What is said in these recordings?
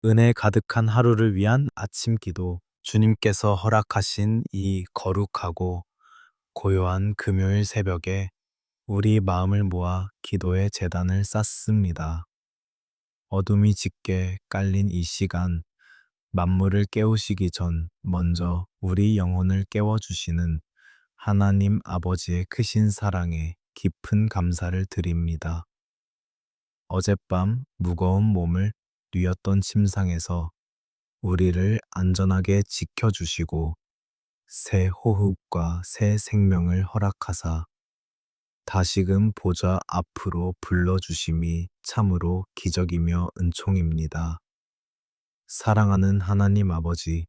은혜 가득한 하루를 위한 아침 기도. 주님께서 허락하신 이 거룩하고 고요한 금요일 새벽에 우리 마음을 모아 기도의 제단을 쌓습니다. 어둠이 짙게 깔린 이 시간, 만물을 깨우시기 전 먼저 우리 영혼을 깨워주시는 하나님 아버지의 크신 사랑에 깊은 감사를 드립니다. 어젯밤 무거운 몸을 뉘었던 침상에서 우리를 안전하게 지켜주시고 새 호흡과 새 생명을 허락하사 다시금 보좌 앞으로 불러주심이 참으로 기적이며 은총입니다. 사랑하는 하나님 아버지,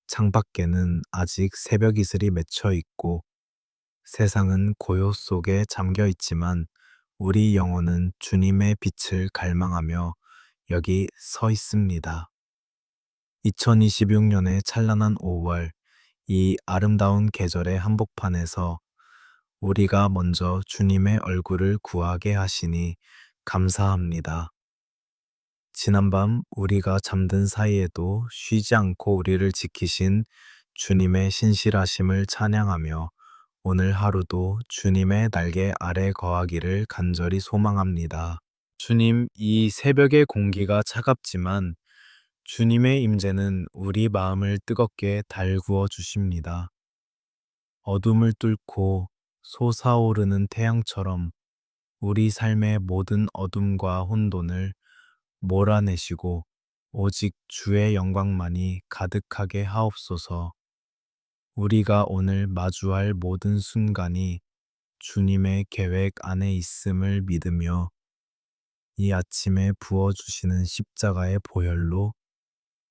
창밖에는 아직 새벽 이슬이 맺혀 있고 세상은 고요 속에 잠겨 있지만 우리 영혼은 주님의 빛을 갈망하며 여기 서 있습니다. 2026년의 찬란한 5월, 이 아름다운 계절의 한복판에서 우리가 먼저 주님의 얼굴을 구하게 하시니 감사합니다. 지난밤 우리가 잠든 사이에도 쉬지 않고 우리를 지키신 주님의 신실하심을 찬양하며 오늘 하루도 주님의 날개 아래 거하기를 간절히 소망합니다. 주님, 이 새벽의 공기가 차갑지만 주님의 임재는 우리 마음을 뜨겁게 달구어 주십니다. 어둠을 뚫고 솟아오르는 태양처럼 우리 삶의 모든 어둠과 혼돈을 몰아내시고 오직 주의 영광만이 가득하게 하옵소서. 우리가 오늘 마주할 모든 순간이 주님의 계획 안에 있음을 믿으며 이 아침에 부어주시는 십자가의 보혈로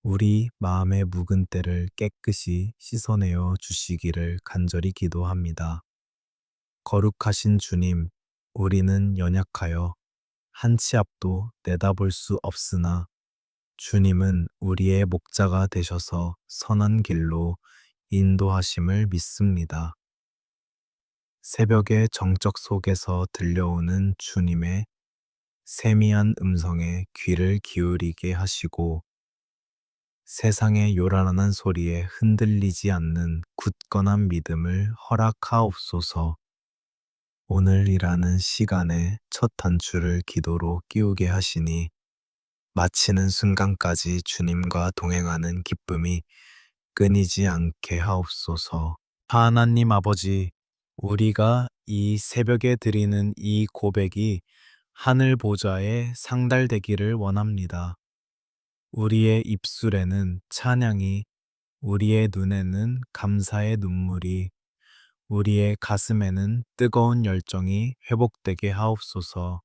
우리 마음의 묵은 때를 깨끗이 씻어내어 주시기를 간절히 기도합니다. 거룩하신 주님, 우리는 연약하여 한 치 앞도 내다볼 수 없으나 주님은 우리의 목자가 되셔서 선한 길로 인도하심을 믿습니다. 새벽의 정적 속에서 들려오는 주님의 세미한 음성에 귀를 기울이게 하시고 세상의 요란한 소리에 흔들리지 않는 굳건한 믿음을 허락하옵소서. 오늘이라는 시간에 첫 단추를 기도로 끼우게 하시니 마치는 순간까지 주님과 동행하는 기쁨이 끊이지 않게 하옵소서. 하나님 아버지, 우리가 이 새벽에 드리는 이 고백이 하늘 보좌에 상달되기를 원합니다. 우리의 입술에는 찬양이, 우리의 눈에는 감사의 눈물이, 우리의 가슴에는 뜨거운 열정이 회복되게 하옵소서.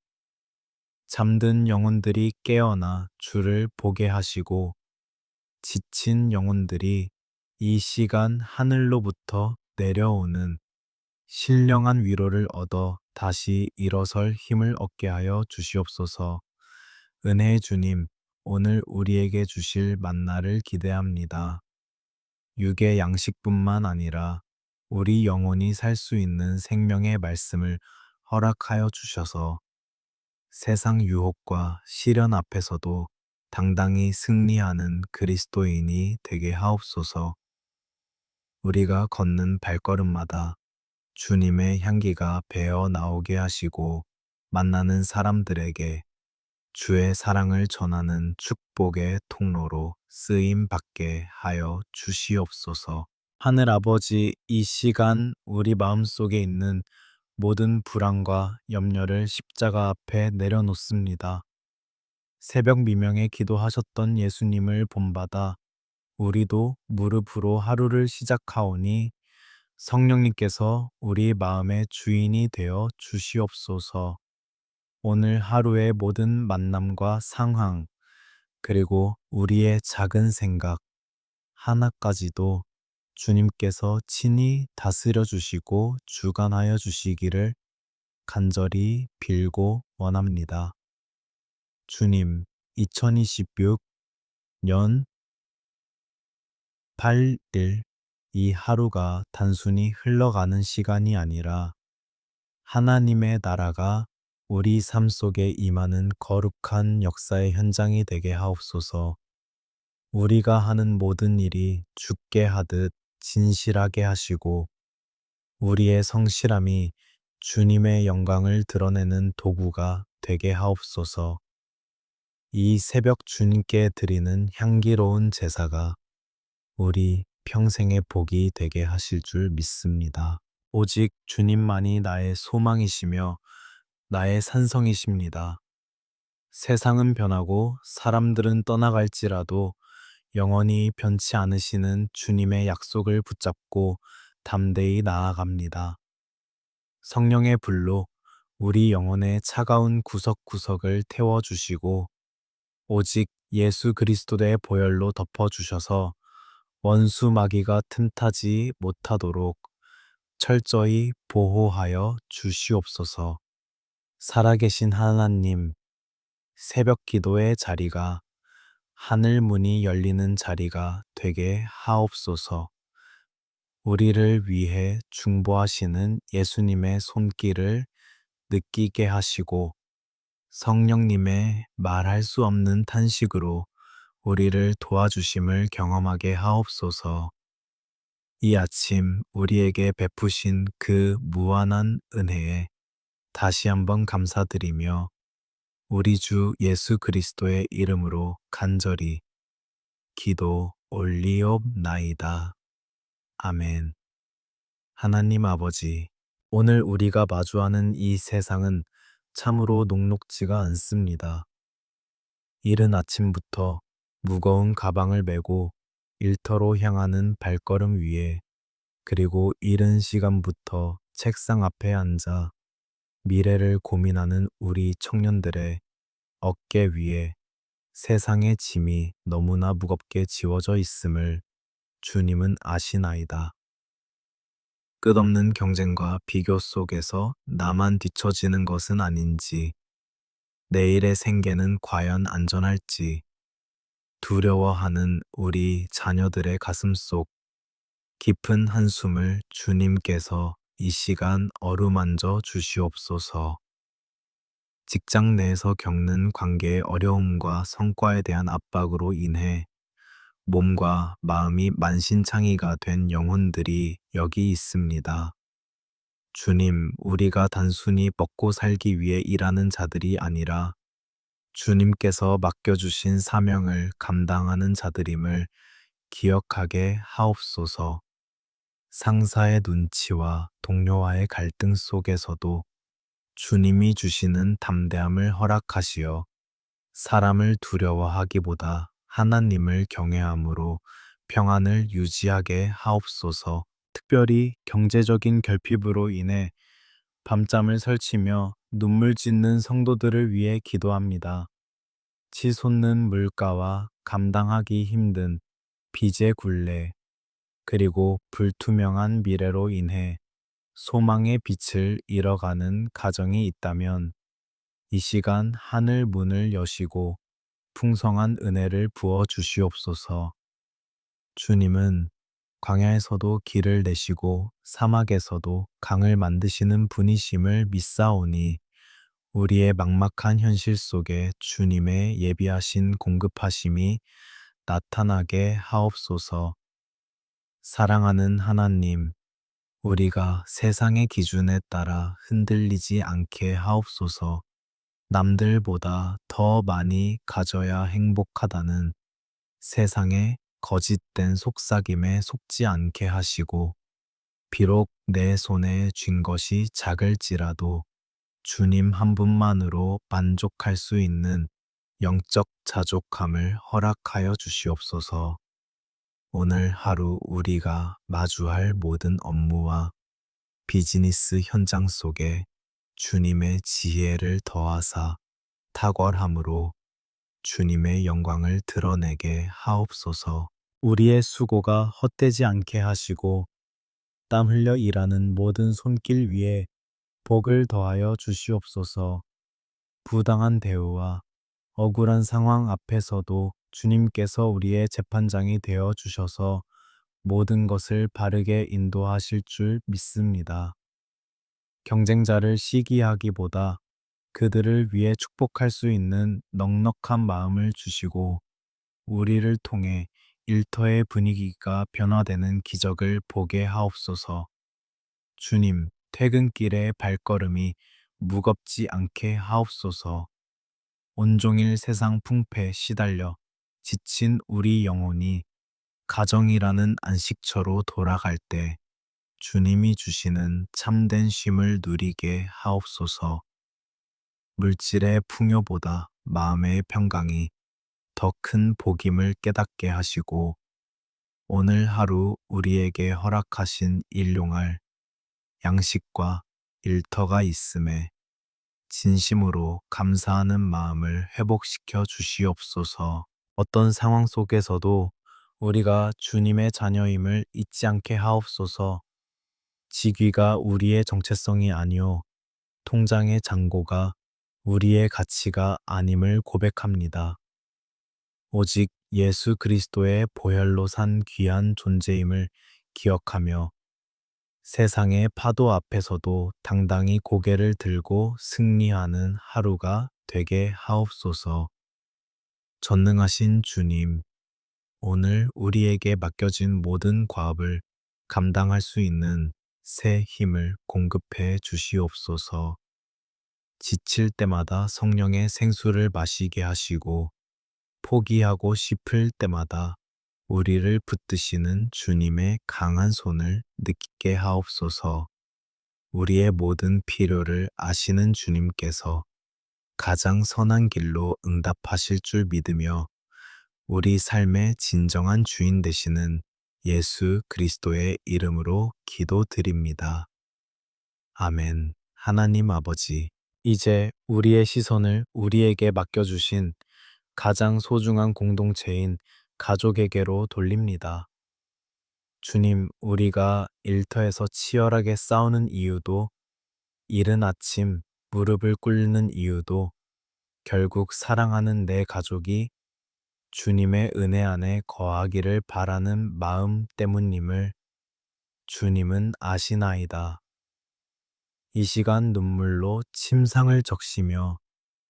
잠든 영혼들이 깨어나 주를 보게 하시고 지친 영혼들이 이 시간 하늘로부터 내려오는 신령한 위로를 얻어 다시 일어설 힘을 얻게 하여 주시옵소서. 은혜의 주님, 오늘 우리에게 주실 만나를 기대합니다. 육의 양식뿐만 아니라 우리 영혼이 살 수 있는 생명의 말씀을 허락하여 주셔서 세상 유혹과 시련 앞에서도 당당히 승리하는 그리스도인이 되게 하옵소서. 우리가 걷는 발걸음마다 주님의 향기가 배어 나오게 하시고 만나는 사람들에게 주의 사랑을 전하는 축복의 통로로 쓰임 받게 하여 주시옵소서. 하늘 아버지, 이 시간 우리 마음속에 있는 모든 불안과 염려를 십자가 앞에 내려놓습니다. 새벽 미명에 기도하셨던 예수님을 본받아 우리도 무릎으로 하루를 시작하오니 성령님께서 우리 마음의 주인이 되어 주시옵소서. 오늘 하루의 모든 만남과 상황, 그리고 우리의 작은 생각 하나까지도 주님께서 친히 다스려 주시고 주관하여 주시기를 간절히 빌고 원합니다. 주님, 2026년 8일 이 하루가 단순히 흘러가는 시간이 아니라 하나님의 나라가 우리 삶 속에 임하는 거룩한 역사의 현장이 되게 하옵소서. 우리가 하는 모든 일이 주께 하듯 진실하게 하시고 우리의 성실함이 주님의 영광을 드러내는 도구가 되게 하옵소서. 이 새벽 주님께 드리는 향기로운 제사가 우리 평생의 복이 되게 하실 줄 믿습니다. 오직 주님만이 나의 소망이시며 나의 산성이십니다. 세상은 변하고 사람들은 떠나갈지라도 영원히 변치 않으시는 주님의 약속을 붙잡고 담대히 나아갑니다. 성령의 불로 우리 영혼의 차가운 구석구석을 태워주시고 오직 예수 그리스도의 보혈로 덮어주셔서 원수 마귀가 틈타지 못하도록 철저히 보호하여 주시옵소서. 살아계신 하나님, 새벽 기도의 자리가 하늘 문이 열리는 자리가 되게 하옵소서. 우리를 위해 중보하시는 예수님의 손길을 느끼게 하시고 성령님의 말할 수 없는 탄식으로 우리를 도와주심을 경험하게 하옵소서. 이 아침 우리에게 베푸신 그 무한한 은혜에 다시 한번 감사드리며 우리 주 예수 그리스도의 이름으로 간절히 기도 올리옵나이다. 아멘. 하나님 아버지, 오늘 우리가 마주하는 이 세상은 참으로 녹록지가 않습니다. 이른 아침부터 무거운 가방을 메고 일터로 향하는 발걸음 위에 그리고 이른 시간부터 책상 앞에 앉아 미래를 고민하는 우리 청년들의 어깨 위에 세상의 짐이 너무나 무겁게 지워져 있음을 주님은 아시나이다. 끝없는 경쟁과 비교 속에서 나만 뒤처지는 것은 아닌지, 내일의 생계는 과연 안전할지 두려워하는 우리 자녀들의 가슴 속 깊은 한숨을 주님께서 이 시간 어루만져 주시옵소서. 직장 내에서 겪는 관계의 어려움과 성과에 대한 압박으로 인해 몸과 마음이 만신창이가 된 영혼들이 여기 있습니다. 주님, 우리가 단순히 먹고 살기 위해 일하는 자들이 아니라 주님께서 맡겨주신 사명을 감당하는 자들임을 기억하게 하옵소서. 상사의 눈치와 동료와의 갈등 속에서도 주님이 주시는 담대함을 허락하시어 사람을 두려워하기보다 하나님을 경외함으로 평안을 유지하게 하옵소서. 특별히 경제적인 결핍으로 인해 밤잠을 설치며 눈물 짓는 성도들을 위해 기도합니다. 치솟는 물가와 감당하기 힘든 빚의 굴레, 그리고 불투명한 미래로 인해 소망의 빛을 잃어가는 가정이 있다면 이 시간 하늘 문을 여시고 풍성한 은혜를 부어 주시옵소서. 주님은 광야에서도 길을 내시고 사막에서도 강을 만드시는 분이심을 믿사오니 우리의 막막한 현실 속에 주님의 예비하신 공급하심이 나타나게 하옵소서. 사랑하는 하나님, 우리가 세상의 기준에 따라 흔들리지 않게 하옵소서. 남들보다 더 많이 가져야 행복하다는 세상의 거짓된 속삭임에 속지 않게 하시고, 비록 내 손에 쥔 것이 작을지라도 주님 한 분만으로 만족할 수 있는 영적 자족함을 허락하여 주시옵소서. 오늘 하루 우리가 마주할 모든 업무와 비즈니스 현장 속에 주님의 지혜를 더하사 탁월함으로 주님의 영광을 드러내게 하옵소서. 우리의 수고가 헛되지 않게 하시고 땀 흘려 일하는 모든 손길 위에 복을 더하여 주시옵소서. 부당한 대우와 억울한 상황 앞에서도 주님께서 우리의 재판장이 되어 주셔서 모든 것을 바르게 인도하실 줄 믿습니다. 경쟁자를 시기하기보다 그들을 위해 축복할 수 있는 넉넉한 마음을 주시고 우리를 통해 일터의 분위기가 변화되는 기적을 보게 하옵소서. 주님, 퇴근길의 발걸음이 무겁지 않게 하옵소서. 온종일 세상 풍파에 시달려 지친 우리 영혼이 가정이라는 안식처로 돌아갈 때 주님이 주시는 참된 쉼을 누리게 하옵소서. 물질의 풍요보다 마음의 평강이 더 큰 복임을 깨닫게 하시고 오늘 하루 우리에게 허락하신 일용할 양식과 일터가 있음에 진심으로 감사하는 마음을 회복시켜 주시옵소서. 어떤 상황 속에서도 우리가 주님의 자녀임을 잊지 않게 하옵소서. 직위가 우리의 정체성이 아니요 통장의 잔고가 우리의 가치가 아님을 고백합니다. 오직 예수 그리스도의 보혈로 산 귀한 존재임을 기억하며 세상의 파도 앞에서도 당당히 고개를 들고 승리하는 하루가 되게 하옵소서. 전능하신 주님, 오늘 우리에게 맡겨진 모든 과업을 감당할 수 있는 새 힘을 공급해 주시옵소서. 지칠 때마다 성령의 생수를 마시게 하시고 포기하고 싶을 때마다 우리를 붙드시는 주님의 강한 손을 느끼게 하옵소서. 우리의 모든 필요를 아시는 주님께서 가장 선한 길로 응답하실 줄 믿으며 우리 삶의 진정한 주인 되시는 예수 그리스도의 이름으로 기도드립니다. 아멘. 하나님 아버지, 이제 우리의 시선을 우리에게 맡겨주신 가장 소중한 공동체인 가족에게로 돌립니다. 주님, 우리가 일터에서 치열하게 싸우는 이유도, 이른 아침 무릎을 꿇는 이유도 결국 사랑하는 내 가족이 주님의 은혜 안에 거하기를 바라는 마음 때문임을 주님은 아시나이다. 이 시간 눈물로 침상을 적시며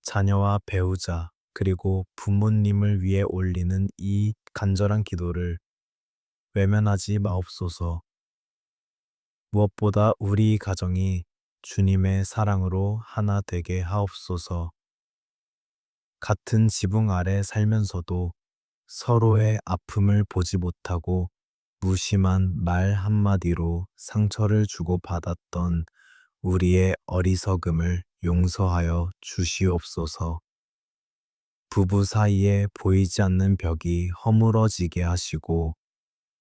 자녀와 배우자 그리고 부모님을 위해 올리는 이 간절한 기도를 외면하지 마옵소서. 무엇보다 우리 가정이 주님의 사랑으로 하나 되게 하옵소서. 같은 지붕 아래 살면서도 서로의 아픔을 보지 못하고 무심한 말 한마디로 상처를 주고받았던 우리의 어리석음을 용서하여 주시옵소서. 부부 사이에 보이지 않는 벽이 허물어지게 하시고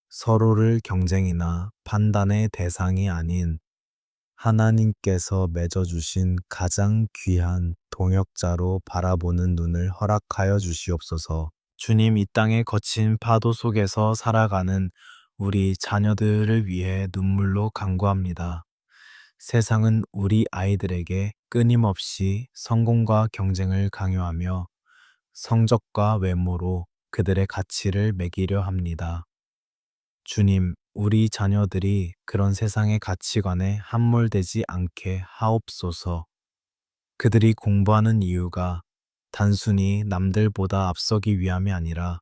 서로를 경쟁이나 판단의 대상이 아닌 하나님께서 맺어주신 가장 귀한 동역자로 바라보는 눈을 허락하여 주시옵소서. 주님, 이 땅의 거친 파도 속에서 살아가는 우리 자녀들을 위해 눈물로 간구합니다. 세상은 우리 아이들에게 끊임없이 성공과 경쟁을 강요하며 성적과 외모로 그들의 가치를 매기려 합니다. 주님, 우리 자녀들이 그런 세상의 가치관에 함몰되지 않게 하옵소서. 그들이 공부하는 이유가 단순히 남들보다 앞서기 위함이 아니라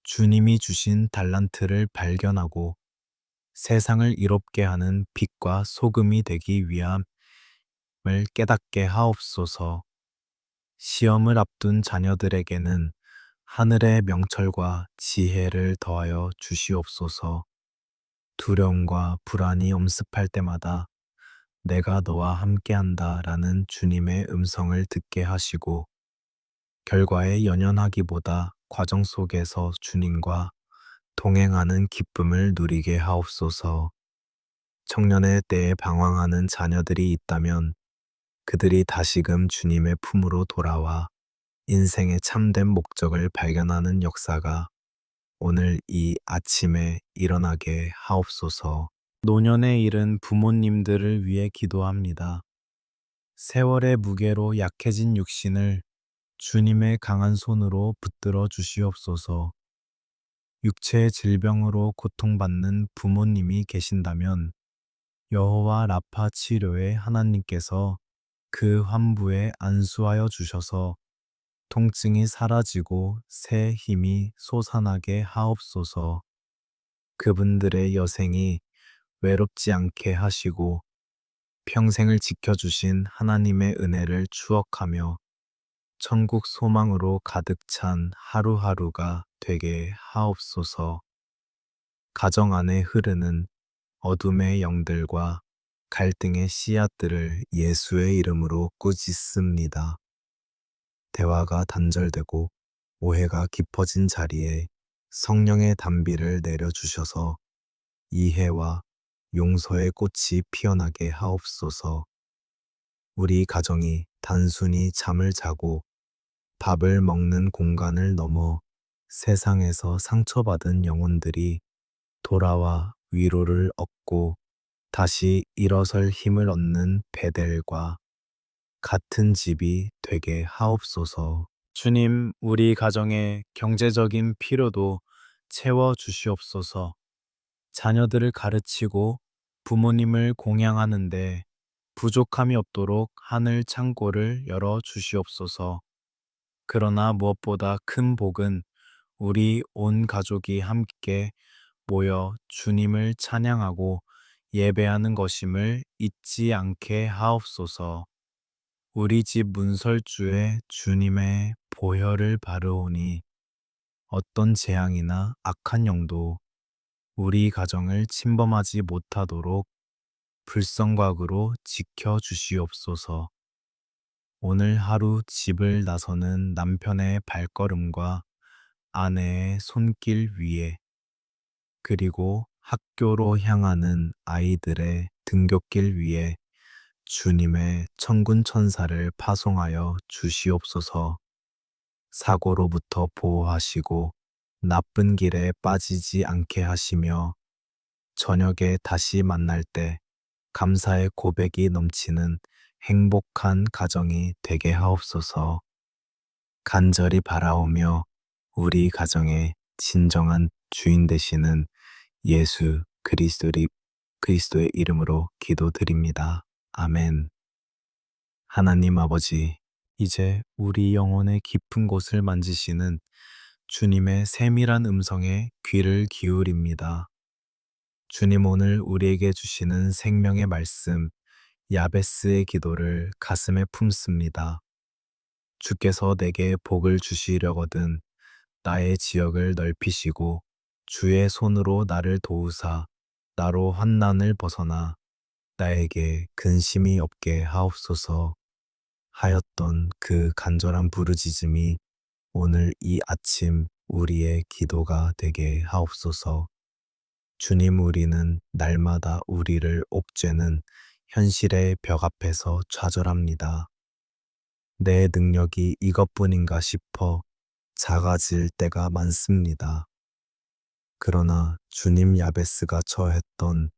주님이 주신 달란트를 발견하고 세상을 이롭게 하는 빛과 소금이 되기 위함을 깨닫게 하옵소서. 시험을 앞둔 자녀들에게는 하늘의 명철과 지혜를 더하여 주시옵소서. 두려움과 불안이 엄습할 때마다 내가 너와 함께한다 라는 주님의 음성을 듣게 하시고 결과에 연연하기보다 과정 속에서 주님과 동행하는 기쁨을 누리게 하옵소서. 청년의 때에 방황하는 자녀들이 있다면 그들이 다시금 주님의 품으로 돌아와 인생의 참된 목적을 발견하는 역사가 오늘 이 아침에 일어나게 하옵소서. 노년에 이른 부모님들을 위해 기도합니다. 세월의 무게로 약해진 육신을 주님의 강한 손으로 붙들어 주시옵소서. 육체의 질병으로 고통받는 부모님이 계신다면 여호와 라파 치료의 하나님께서 그 환부에 안수하여 주셔서 통증이 사라지고 새 힘이 솟아나게 하옵소서. 그분들의 여생이 외롭지 않게 하시고 평생을 지켜주신 하나님의 은혜를 추억하며 천국 소망으로 가득 찬 하루하루가 되게 하옵소서. 가정 안에 흐르는 어둠의 영들과 갈등의 씨앗들을 예수의 이름으로 꾸짖습니다. 대화가 단절되고 오해가 깊어진 자리에 성령의 단비를 내려주셔서 이해와 용서의 꽃이 피어나게 하옵소서. 우리 가정이 단순히 잠을 자고 밥을 먹는 공간을 넘어 세상에서 상처받은 영혼들이 돌아와 위로를 얻고 다시 일어설 힘을 얻는 베델과 같은 집이 되게 하옵소서. 주님, 우리 가정의 경제적인 필요도 채워 주시옵소서. 자녀들을 가르치고 부모님을 공양하는데 부족함이 없도록 하늘 창고를 열어 주시옵소서. 그러나 무엇보다 큰 복은 우리 온 가족이 함께 모여 주님을 찬양하고 예배하는 것임을 잊지 않게 하옵소서. 우리 집 문설주에 주님의 보혈을 바르오니 어떤 재앙이나 악한 영도 우리 가정을 침범하지 못하도록 불성곽으로 지켜 주시옵소서. 오늘 하루 집을 나서는 남편의 발걸음과 아내의 손길 위에 그리고 학교로 향하는 아이들의 등굣길 위에 주님의 천군 천사를 파송하여 주시옵소서. 사고로부터 보호하시고 나쁜 길에 빠지지 않게 하시며 저녁에 다시 만날 때 감사의 고백이 넘치는 행복한 가정이 되게 하옵소서. 간절히 바라오며 우리 가정의 진정한 주인 되시는 예수 그리스도의 이름으로 기도드립니다. 아멘. 하나님 아버지, 이제 우리 영혼의 깊은 곳을 만지시는 주님의 세밀한 음성에 귀를 기울입니다. 주님 오늘 우리에게 주시는 생명의 말씀, 야베스의 기도를 가슴에 품습니다. 주께서 내게 복을 주시려거든 나의 지역을 넓히시고 주의 손으로 나를 도우사 나로 환난을 벗어나 나에게 근심이 없게 하옵소서 하였던 그 간절한 부르짖음이 오늘 이 아침 우리의 기도가 되게 하옵소서. 주님, 우리는 날마다 우리를 옥죄는 현실의 벽 앞에서 좌절합니다. 내 능력이 이것뿐인가 싶어 작아질 때가 많습니다. 그러나 주님 야베스가 처했던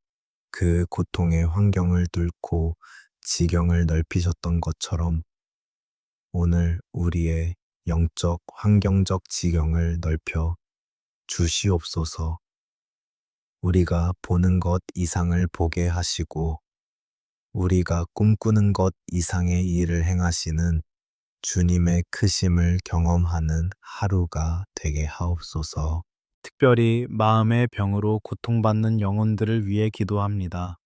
그 고통의 환경을 뚫고 지경을 넓히셨던 것처럼 오늘 우리의 영적, 환경적 지경을 넓혀 주시옵소서. 우리가 보는 것 이상을 보게 하시고 우리가 꿈꾸는 것 이상의 일을 행하시는 주님의 크심을 경험하는 하루가 되게 하옵소서. 특별히 마음의 병으로 고통받는 영혼들을 위해 기도합니다.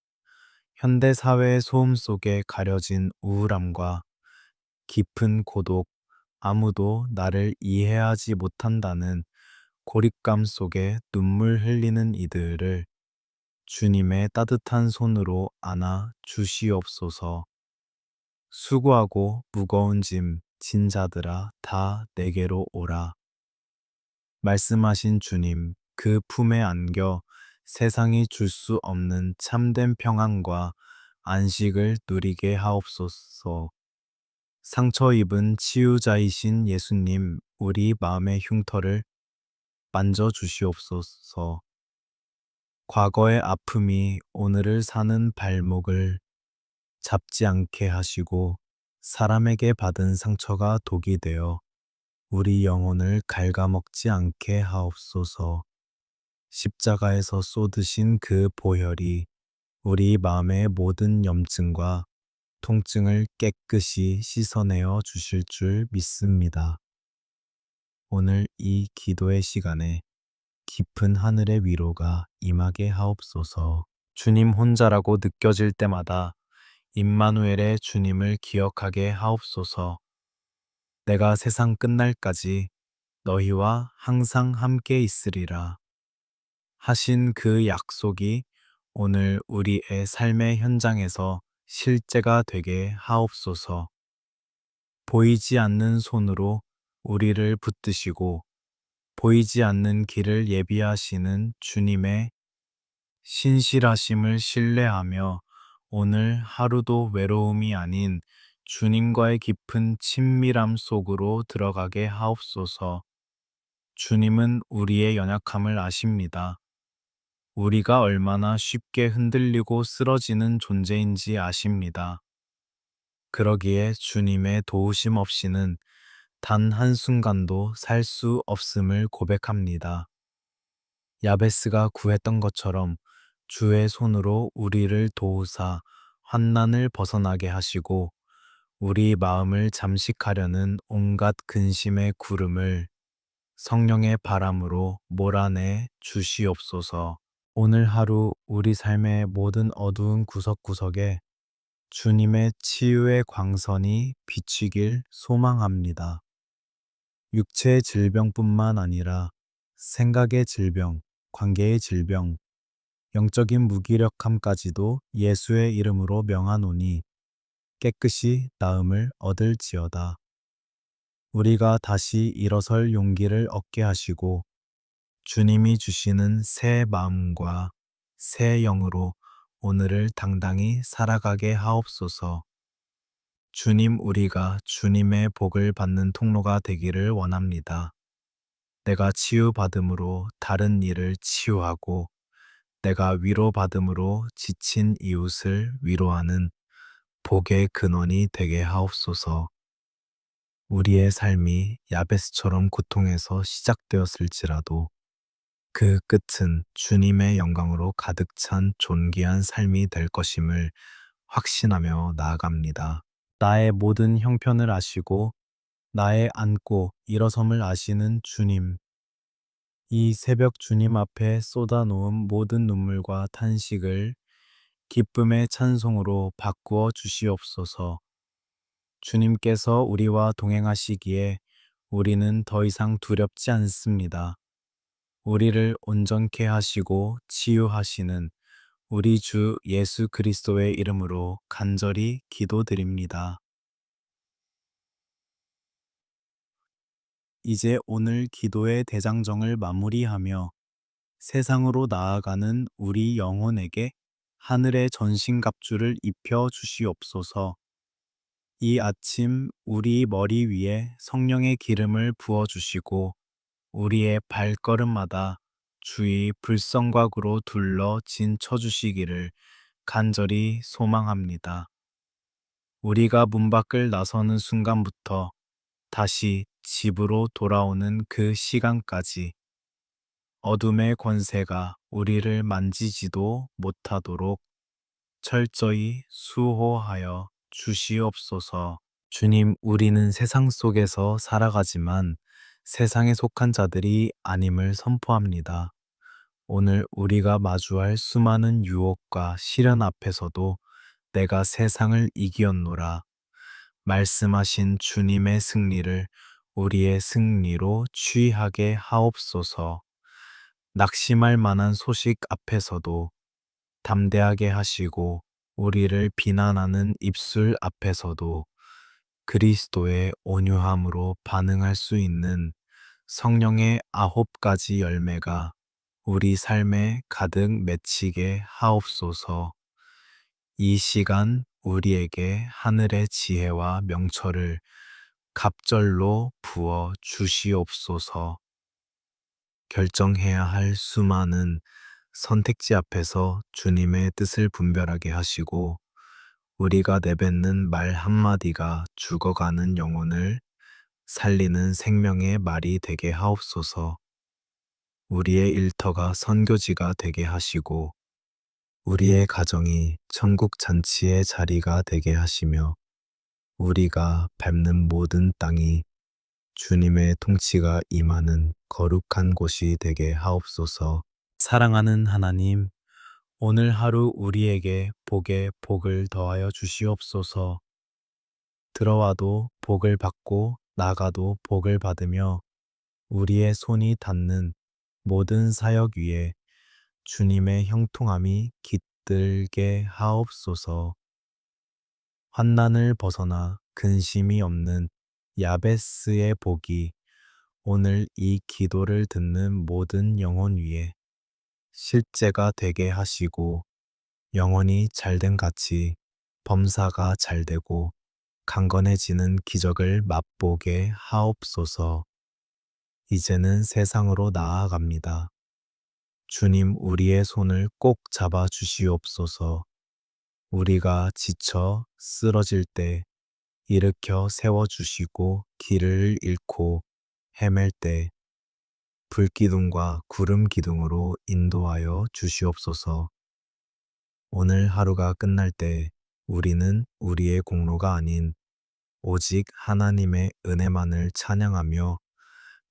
현대 사회의 소음 속에 가려진 우울함과 깊은 고독, 아무도 나를 이해하지 못한다는 고립감 속에 눈물 흘리는 이들을 주님의 따뜻한 손으로 안아 주시옵소서. 수고하고 무거운 짐, 진 자들아 다 내게로 오라. 말씀하신 주님, 그 품에 안겨 세상이 줄 수 없는 참된 평안과 안식을 누리게 하옵소서. 상처 입은 치유자이신 예수님, 우리 마음의 흉터를 만져 주시옵소서. 과거의 아픔이 오늘을 사는 발목을 잡지 않게 하시고 사람에게 받은 상처가 독이 되어 우리 영혼을 갉아먹지 않게 하옵소서. 십자가에서 쏟으신 그 보혈이 우리 마음의 모든 염증과 통증을 깨끗이 씻어내어 주실 줄 믿습니다. 오늘 이 기도의 시간에 깊은 하늘의 위로가 임하게 하옵소서. 주님 혼자라고 느껴질 때마다 임마누엘의 주님을 기억하게 하옵소서. 내가 세상 끝날까지 너희와 항상 함께 있으리라 하신 그 약속이 오늘 우리의 삶의 현장에서 실제가 되게 하옵소서. 보이지 않는 손으로 우리를 붙드시고 보이지 않는 길을 예비하시는 주님의 신실하심을 신뢰하며 오늘 하루도 외로움이 아닌 주님과의 깊은 친밀함 속으로 들어가게 하옵소서. 주님은 우리의 연약함을 아십니다. 우리가 얼마나 쉽게 흔들리고 쓰러지는 존재인지 아십니다. 그러기에 주님의 도우심 없이는 단 한순간도 살 수 없음을 고백합니다. 야베스가 구했던 것처럼 주의 손으로 우리를 도우사 환난을 벗어나게 하시고 우리 마음을 잠식하려는 온갖 근심의 구름을 성령의 바람으로 몰아내 주시옵소서. 오늘 하루 우리 삶의 모든 어두운 구석구석에 주님의 치유의 광선이 비치길 소망합니다. 육체의 질병뿐만 아니라 생각의 질병, 관계의 질병, 영적인 무기력함까지도 예수의 이름으로 명하노니 깨끗이 나음을 얻을지어다. 우리가 다시 일어설 용기를 얻게 하시고 주님이 주시는 새 마음과 새 영으로 오늘을 당당히 살아가게 하옵소서. 주님, 우리가 주님의 복을 받는 통로가 되기를 원합니다. 내가 치유받음으로 다른 이를 치유하고 내가 위로받음으로 지친 이웃을 위로하는 복의 근원이 되게 하옵소서. 우리의 삶이 야베스처럼 고통에서 시작되었을지라도 그 끝은 주님의 영광으로 가득 찬 존귀한 삶이 될 것임을 확신하며 나아갑니다. 나의 모든 형편을 아시고 나의 앉고 일어섬을 아시는 주님, 이 새벽 주님 앞에 쏟아놓은 모든 눈물과 탄식을 기쁨의 찬송으로 바꾸어 주시옵소서. 주님께서 우리와 동행하시기에 우리는 더 이상 두렵지 않습니다. 우리를 온전케 하시고 치유하시는 우리 주 예수 그리스도의 이름으로 간절히 기도드립니다. 이제 오늘 기도의 대장정을 마무리하며 세상으로 나아가는 우리 영혼에게 하늘의 전신갑주를 입혀 주시옵소서. 이 아침 우리 머리 위에 성령의 기름을 부어 주시고 우리의 발걸음마다 주의 불성곽으로 둘러 진쳐 주시기를 간절히 소망합니다. 우리가 문 밖을 나서는 순간부터 다시 집으로 돌아오는 그 시간까지 어둠의 권세가 우리를 만지지도 못하도록 철저히 수호하여 주시옵소서. 주님, 우리는 세상 속에서 살아가지만 세상에 속한 자들이 아님을 선포합니다. 오늘 우리가 마주할 수많은 유혹과 시련 앞에서도 내가 세상을 이기었노라. 말씀하신 주님의 승리를 우리의 승리로 취하게 하옵소서. 낙심할 만한 소식 앞에서도 담대하게 하시고 우리를 비난하는 입술 앞에서도 그리스도의 온유함으로 반응할 수 있는 성령의 9가지 열매가 우리 삶에 가득 맺히게 하옵소서. 이 시간 우리에게 하늘의 지혜와 명철을 갑절로 부어 주시옵소서. 결정해야 할 수많은 선택지 앞에서 주님의 뜻을 분별하게 하시고 우리가 내뱉는 말 한마디가 죽어가는 영혼을 살리는 생명의 말이 되게 하옵소서. 우리의 일터가 선교지가 되게 하시고 우리의 가정이 천국 잔치의 자리가 되게 하시며 우리가 밟는 모든 땅이 주님의 통치가 임하는 거룩한 곳이 되게 하옵소서. 사랑하는 하나님, 오늘 하루 우리에게 복에 복을 더하여 주시옵소서. 들어와도 복을 받고 나가도 복을 받으며 우리의 손이 닿는 모든 사역 위에 주님의 형통함이 깃들게 하옵소서. 환난을 벗어나 근심이 없는 야베스의 복이 오늘 이 기도를 듣는 모든 영혼 위에 실제가 되게 하시고 영혼이 잘된 같이 범사가 잘되고 강건해지는 기적을 맛보게 하옵소서. 이제는 세상으로 나아갑니다. 주님 우리의 손을 꼭 잡아 주시옵소서. 우리가 지쳐 쓰러질 때 일으켜 세워 주시고 길을 잃고 헤맬 때 불기둥과 구름 기둥으로 인도하여 주시옵소서. 오늘 하루가 끝날 때 우리는 우리의 공로가 아닌 오직 하나님의 은혜만을 찬양하며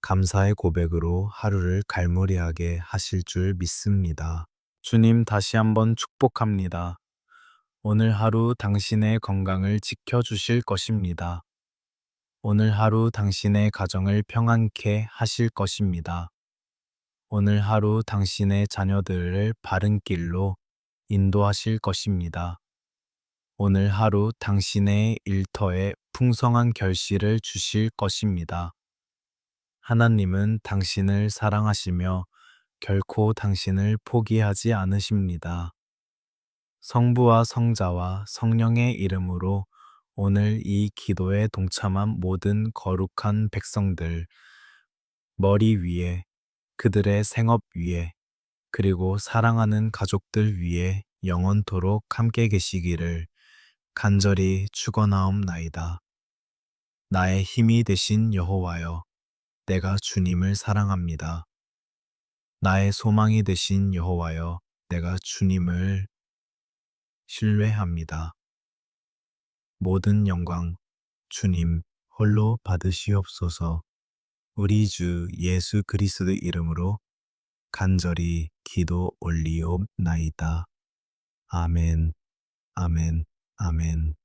감사의 고백으로 하루를 갈무리하게 하실 줄 믿습니다. 주님 다시 한번 축복합니다. 오늘 하루 당신의 건강을 지켜주실 것입니다. 오늘 하루 당신의 가정을 평안케 하실 것입니다. 오늘 하루 당신의 자녀들을 바른 길로 인도하실 것입니다. 오늘 하루 당신의 일터에 풍성한 결실을 주실 것입니다. 하나님은 당신을 사랑하시며 결코 당신을 포기하지 않으십니다. 성부와 성자와 성령의 이름으로 오늘 이 기도에 동참한 모든 거룩한 백성들, 머리 위에, 그들의 생업 위에, 그리고 사랑하는 가족들 위에 영원토록 함께 계시기를 간절히 축원하옵나이다. 나의 힘이 되신 여호와여, 내가 주님을 사랑합니다. 나의 소망이 되신 여호와여, 내가 주님을 신뢰합니다. 모든 영광 주님 홀로 받으시옵소서. 우리 주 예수 그리스도 이름으로 간절히 기도 올리옵나이다. 아멘, 아멘, 아멘.